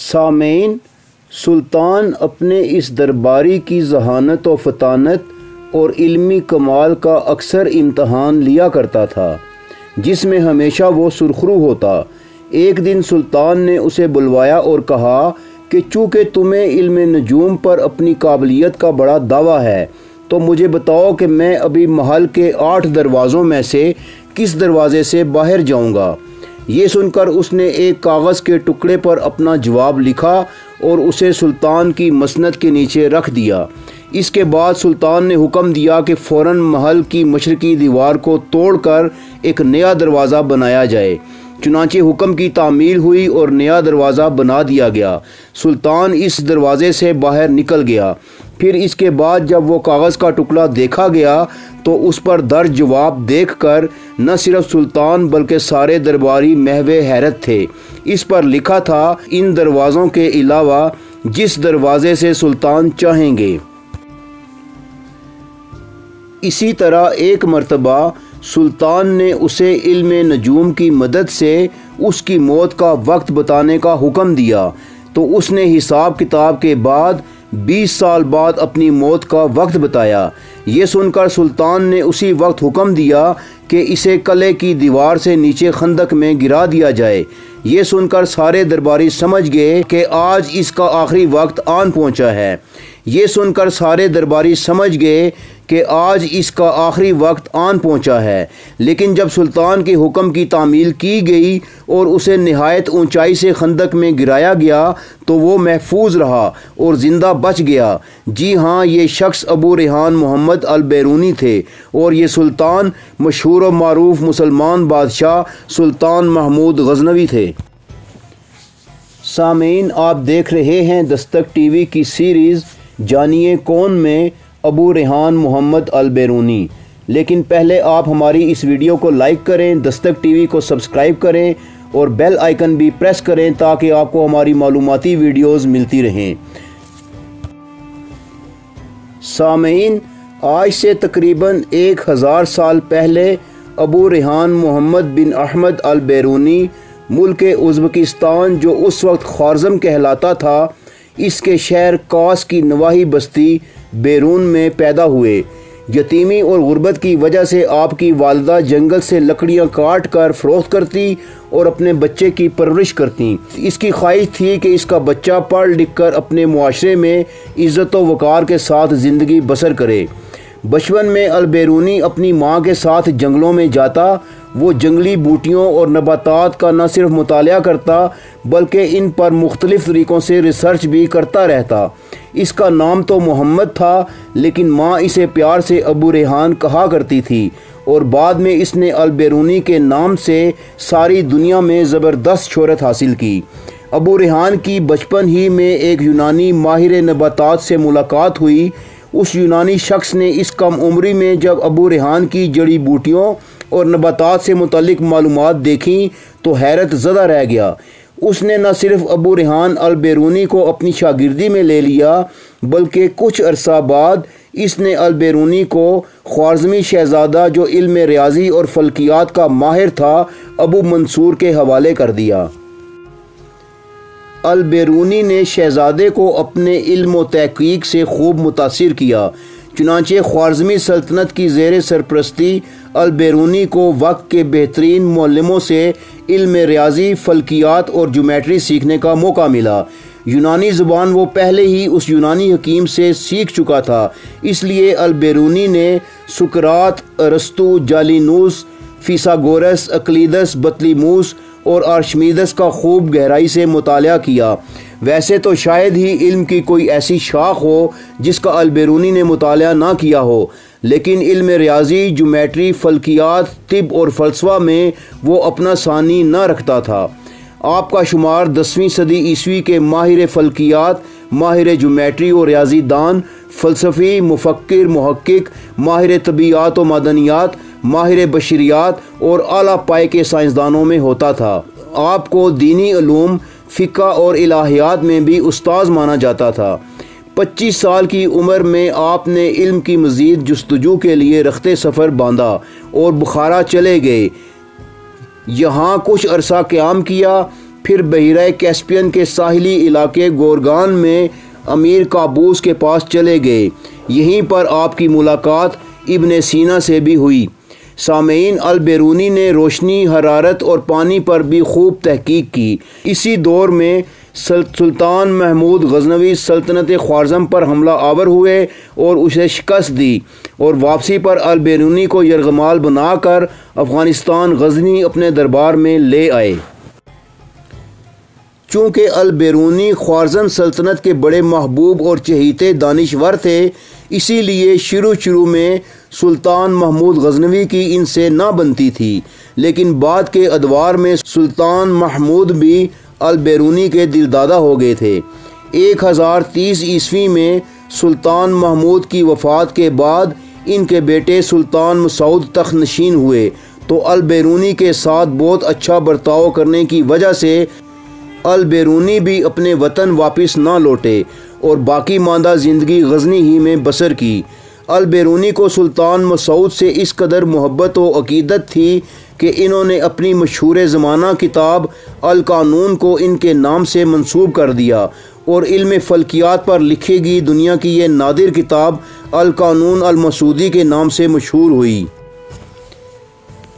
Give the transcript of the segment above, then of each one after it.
सामेन, सुल्तान अपने इस दरबारी की ज़हानत व फ़तानत और इल्मी कमाल का अक्सर इम्तहान लिया करता था, जिसमें हमेशा वो सुरखरू होता। एक दिन सुल्तान ने उसे बुलवाया और कहा कि चूँकि तुम्हें इल्म नजूम पर अपनी काबिलियत का बड़ा दावा है, तो मुझे बताओ कि मैं अभी महल के 8 दरवाज़ों में से किस दरवाज़े से बाहर जाऊंगा। ये सुनकर उसने एक कागज़ के टुकड़े पर अपना जवाब लिखा और उसे सुल्तान की मसनद के नीचे रख दिया। इसके बाद सुल्तान ने हुक्म दिया कि फ़ौरन महल की मशरक़ी दीवार को तोड़कर एक नया दरवाज़ा बनाया जाए। चुनांचे हुक्म की तामील हुई और नया दरवाज़ा बना दिया गया। सुल्तान इस दरवाज़े से बाहर निकल गया। फिर इसके बाद जब वो कागज़ का टुकड़ा देखा गया तो उस पर दर्ज जवाब देखकर न सिर्फ सुल्तान बल्कि सारे दरबारी महवे हैरत थे। इस पर लिखा था, इन दरवाज़ों के अलावा जिस दरवाज़े से सुल्तान चाहेंगे। इसी तरह एक मर्तबा सुल्तान ने उसे इल्म नजूम की मदद से उसकी मौत का वक्त बताने का हुक्म दिया, तो उसने हिसाब किताब के बाद 20 साल बाद अपनी मौत का वक्त बताया। ये सुनकर सुल्तान ने उसी वक्त हुक्म दिया कि इसे किले की दीवार से नीचे खंदक में गिरा दिया जाए। ये सुनकर सारे दरबारी समझ गए कि आज इसका आखिरी वक्त आन पहुंचा है। ये सुनकर सारे दरबारी समझ गए कि आज इसका आखिरी वक्त आन पहुंचा है। लेकिन जब सुल्तान के हुक्म की तामील की गई और उसे निहायत ऊंचाई से खंदक में गिराया गया तो वो महफूज रहा और ज़िंदा बच गया। जी हाँ, ये शख्स अबू रेहान मोहम्मद अल बैरूनी थे और ये सुल्तान मशहूर व मारूफ मुसलमान बादशाह सुल्तान महमूद गजनवी थे। सामीन, आप देख रहे हैं दस्तक टीवी की सीरीज़ जानिए कौन में अबू रेहान मोहम्मद अल बैरूनी। लेकिन पहले आप हमारी इस वीडियो को लाइक करें, दस्तक टीवी को सब्सक्राइब करें और बेल आइकन भी प्रेस करें ताकि आपको हमारी मालूमाती वीडियोस मिलती रहें। सामीन, आज से तकरीबन 1000 साल पहले अबू रेहान मोहम्मद बिन अहमद अल बैरूनी मुल्क उज़्बेकिस्तान, जो उस वक्त ख्वारज़म कहलाता था, इसके शहर कास की नवाही बस्ती बैरून में पैदा हुए। यतीमी और गुर्बत की वजह से आपकी वालिदा जंगल से लकड़ियां काट कर फ़रोख्त करती और अपने बच्चे की परवरिश करती। इसकी ख्वाहिश थी कि इसका बच्चा पढ़ लिख कर अपने मुआशरे में इज़्ज़त व वक़ार के साथ ज़िंदगी बसर करे। बचपन में अल बैरूनी अपनी माँ के साथ जंगलों में जाता। वो जंगली बूटियों और नबातात का न सिर्फ मुतालिया करता बल्कि इन पर मुख्तलिफ़ तरीक़ों से रिसर्च भी करता रहता। इसका नाम तो मोहम्मद था, लेकिन माँ इसे प्यार से अबू रेहान कहा करती थी और बाद में इसने अल बैरूनी के नाम से सारी दुनिया में ज़बरदस्त शोहरत हासिल की। अबू रेहान की बचपन ही में एक यूनानी माहिर नबातात से मुलाकात हुई। उस यूनानी शख्स ने इस कम उम्री में जब अबू रेहान की जड़ी बूटियों और नबातात से मुतल्लिक मालूमात देखी तो हैरत ज़दा रह गया। उसने न सिर्फ अबू रेहान अल बैरूनी को अपनी शागिर्दी में ले लिया बल्कि कुछ अरसा बाद इसने अल बैरूनी को ख्वारज़मी शहज़ादा, जो इल्म रियाजी और फ़ल्कियात का माहिर था, अबू मंसूर के हवाले कर दिया। अल बैरूनी ने शहज़ादे को अपने इल्म व तहक़ीक़ से खूब मुतासिर किया। चुनांचे ख्वारज़मी सल्तनत की ज़ेर सरपरस्ती अल बैरूनी को वक्त के बेहतरीन मुअल्लिमों से इल्म रियाजी, फ़ल्कियात और ज्योमेट्री सीखने का मौका मिला। यूनानी ज़ुबान वो पहले ही उस यूनानी हकीम से सीख चुका था, इसलिए अल बैरूनी ने सुकरात, अरस्तु, जालिनूस, फिसागोरस, अक्लीदस, बतलीमूस और आर्शमीदस का खूब गहराई से मुतालिया किया। वैसे तो शायद ही इल्म की कोई ऐसी शाख हो जिसका अल बैरूनी ने मुतालिया ना किया हो, लेकिन इल्म रियाजी, ज्योमेट्री, फ़ल्कियात, तिब और फ़लसफ़ा में वो अपना सानी न रखता था। आपका शुमार 10वीं सदी ईस्वी के माहिर फ़ल्कियात, माहिर ज्योमेट्री और रियाजी दान, फ़लसफ़ी, मुफ़क्किर, मुहक्किक, माहिर तबीयात व मादनियात, माहिर बशरियात और आला पाए के साइंसदानों में होता था। आपको दीनी उलूम, फ़िक़्ह और इलाहियात में भी उस्ताद माना जाता था। 25 साल की उम्र में आपने इल्म की मज़ीद जुस्तजू के लिए रख्ते सफ़र बांधा और बुखारा चले गए। यहाँ कुछ अरसा क़याम किया, फिर बहिरा कैस्पियन के साहिली इलाके गोरगान में अमीर काबूस के पास चले गए। यहीं पर आपकी मुलाकात इब्ने सीना से भी हुई। सामेईन, अल बेरूनी ने रोशनी, हरारत और पानी पर भी खूब तहकीक की। इसी दौर में सुल्तान महमूद गजनवी सल्तनत ख्वारज़म पर हमला आवर हुए और उसे शिकस्त दी और वापसी पर अल बेरूनी को यरगमाल बनाकर अफ़गानिस्तान गजनी अपने दरबार में ले आए। चूँकि अल बेरूनी ख्वारज़म सल्तनत के बड़े महबूब और चहीते दानिशवर थे, इसीलिए शुरू में सुल्तान महमूद गजनवी की इनसे ना बनती थी, लेकिन बाद के अदवार में सुल्तान महमूद भी अल बेरूनी के दिलदादा हो गए थे। 1030 ईस्वी में सुल्तान महमूद की वफ़ात के बाद इनके बेटे सुल्तान मसूद तख्त नशीन हुए, तो अल बेरूनी के साथ बहुत अच्छा बर्ताव करने की वजह से अल बेरूनी भी अपने वतन वापस ना लौटे और बाकी मांदा ज़िंदगी गजनी ही में बसर की। अल बेरूनी को सुल्तान मसूद से इस कदर मोहब्बत व अकीदत थी कि इन्होंने अपनी मशहूर ज़माना किताब अल कानून को इनके नाम से मंसूब कर दिया और इल्म फ़ल्कियात पर लिखेगी दुनिया की ये नादिर किताब अल कानून अल मसूदी के नाम से मशहूर हुई।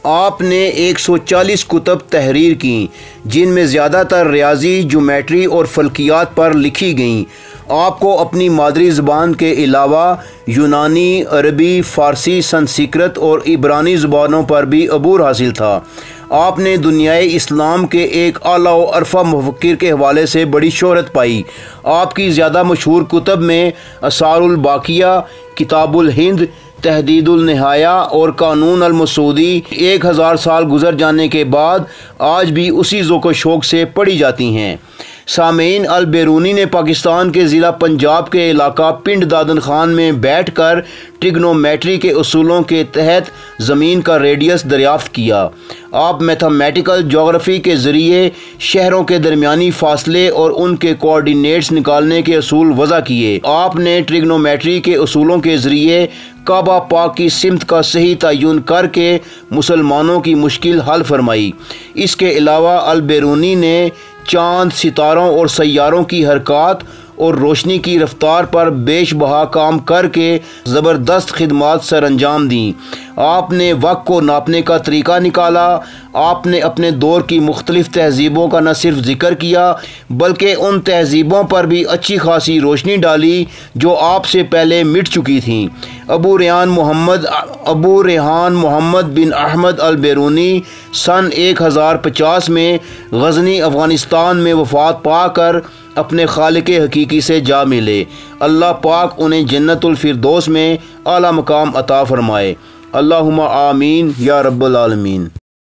आपने 140 कुतब तहरीर की, जिनमें ज़्यादातर रियाजी, ज्योमेट्री और फ़ल्कियात पर लिखी गईं। आपको अपनी मादरी ज़बान के अलावा यूनानी, अरबी, फ़ारसी, संस्कृत और इब्रानी ज़बानों पर भी अबूर हासिल था। आपने दुनियाए इस्लाम के एक आला व अरफा मुफक्किर के हवाले से बड़ी शोहरत पाई। आपकी ज़्यादा मशहूर कुतब में असारुल बाकिया, किताबुल हिंद, तहदीदुल निहाया और कानून अल मसूदी 1000 साल गुजर जाने के बाद आज भी उसी ज़ौक़ शौक़ से पढ़ी जाती हैं। सामेईन, अल बेरूनी ने पाकिस्तान के ज़िला पंजाब के इलाका पिंड दादन खान में बैठ कर ट्रिग्नोमेट्री के उसूलों के तहत ज़मीन का रेडियस दरियाफ़्त किया। आप मैथमेटिकल जोग्राफ़ी के ज़रिए शहरों के दरमियानी फासले और उनके कोऑर्डिनेट्स निकालने के असूल वज़ा किए। आपने ट्रिग्नोमेट्री के उसूलों के ज़रिए काबा पाक की सिमत का सही तयन करके मुसलमानों की मुश्किल हल फरमाई। इसके अलावा अल बेरूनी ने चाँद, सितारों और सैयारों की हरकत और रोशनी की रफ्तार पर बेशबहा काम करके ज़बरदस्त खिदमात सर अंजाम दी। आपने वक्त को नापने का तरीका निकाला। आपने अपने दौर की मुख्तलिफ तहज़ीबों का न सिर्फ ज़िक्र किया बल्कि उन तहज़ीबों पर भी अच्छी खासी रोशनी डाली जो आपसे पहले मिट चुकी थीं। अबू रेहान मोहम्मद बिन अहमद अल बेरूनी सन 1050 में गजनी अफ़गानिस्तान में वफ़ात पाकर अपने खालिक हकीकी से जा मिले। अल्लाह पाक उन्हें जन्नतुल फिरदौस में आला मकाम अता फ़रमाए। अल्लाहुम्मा आमीन या रब्बल आलमीन।